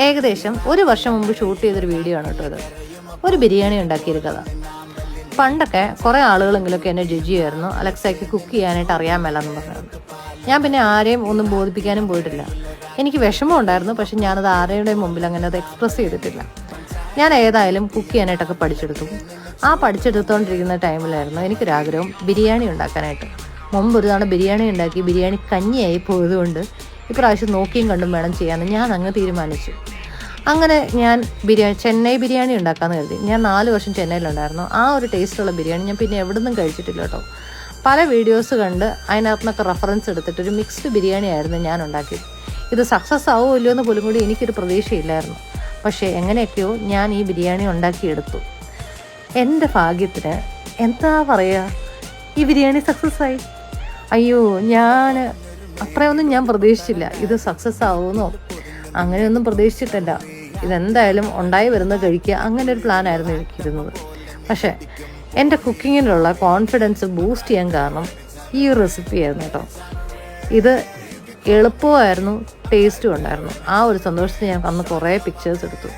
ഏകദേശം 1 വർഷം മുമ്പ് ഷൂട്ട് ചെയ്തൊരു വീഡിയോ ആണ് കേട്ടോ ഇത്. ഒരു ബിരിയാണി ഉണ്ടാക്കിയൊരു കഥ. പണ്ടൊക്കെ കുറേ ആളുകളെങ്കിലൊക്കെ എന്നെ ജഡ്ജ് ചെയ്യുമായിരുന്നു, അലക്സയ്ക്ക് കുക്ക് ചെയ്യാനായിട്ട് അറിയാൻ മേലെന്ന് പറഞ്ഞത്. ഞാൻ പിന്നെ ആരെയും ഒന്നും ബോധിപ്പിക്കാനും പോയിട്ടില്ല. എനിക്ക് വിഷമം ഉണ്ടായിരുന്നു, പക്ഷെ ഞാനത് ആരുടെയും മുമ്പിൽ അങ്ങനെ അത് എക്സ്പ്രസ് ചെയ്തിട്ടില്ല. ഞാൻ ഏതായാലും കുക്ക് ചെയ്യാനായിട്ടൊക്കെ പഠിച്ചെടുത്തു. ആ പഠിച്ചെടുത്തുകൊണ്ടിരിക്കുന്ന ടൈമിലായിരുന്നു എനിക്കൊരാഗ്രഹം ബിരിയാണി ഉണ്ടാക്കാനായിട്ട്. മുമ്പ് ഒരു തവണ ബിരിയാണി ഉണ്ടാക്കി ബിരിയാണി കഞ്ഞിയായി പോയതുകൊണ്ട് ഇപ്രാവശ്യം നോക്കിയും കണ്ടും വേണം ചെയ്യാമെന്ന് ഞാൻ അങ്ങ് തീരുമാനിച്ചു. അങ്ങനെ ഞാൻ ചെന്നൈ ബിരിയാണി ഉണ്ടാക്കാമെന്ന് കരുതി. ഞാൻ 4 വർഷം ചെന്നൈയിലുണ്ടായിരുന്നു. ആ ഒരു ടേസ്റ്റുള്ള ബിരിയാണി ഞാൻ പിന്നെ എവിടെ നിന്നും കഴിച്ചിട്ടില്ല കേട്ടോ. പല വീഡിയോസ് കണ്ട് അതിനകത്തുനിന്നൊക്കെ റെഫറൻസ് എടുത്തിട്ടൊരു മിക്സ്ഡ് ബിരിയാണി ആയിരുന്നു ഞാൻ ഉണ്ടാക്കിയത്. ഇത് സക്സസ് ആവുമോ ഇല്ലയോ എന്ന് പോലും കൂടി എനിക്കൊരു പ്രതീക്ഷയില്ലായിരുന്നു. പക്ഷേ എങ്ങനെയൊക്കെയോ ഞാൻ ഈ ബിരിയാണി ഉണ്ടാക്കിയെടുത്തു. എൻ്റെ ഭാഗ്യത്തിന് എന്താ പറയുക, ഈ ബിരിയാണി സക്സസ്സായി. അയ്യോ, അത്രയൊന്നും ഞാൻ പ്രതീക്ഷിച്ചില്ല. ഇത് സക്സസ് ആവുമെന്നോ അങ്ങനെയൊന്നും പ്രതീക്ഷിച്ചിട്ടില്ല. ഇതെന്തായാലും ഉണ്ടായി വരുന്നത് കഴിക്കുക, അങ്ങനെ ഒരു പ്ലാനായിരുന്നു എനിക്കിരുന്നത്. പക്ഷേ എൻ്റെ കുക്കിങ്ങിലുള്ള കോൺഫിഡൻസ് ബൂസ്റ്റ് ചെയ്യാൻ കാരണം ഈ ഒരു റെസിപ്പി ആയിരുന്നു കേട്ടോ. ഇത് എളുപ്പമായിരുന്നു, ടേസ്റ്റും ഉണ്ടായിരുന്നു. ആ ഒരു സന്തോഷത്തിൽ ഞാൻ അന്ന് കുറേ പിക്ചേഴ്സ് എടുത്തു.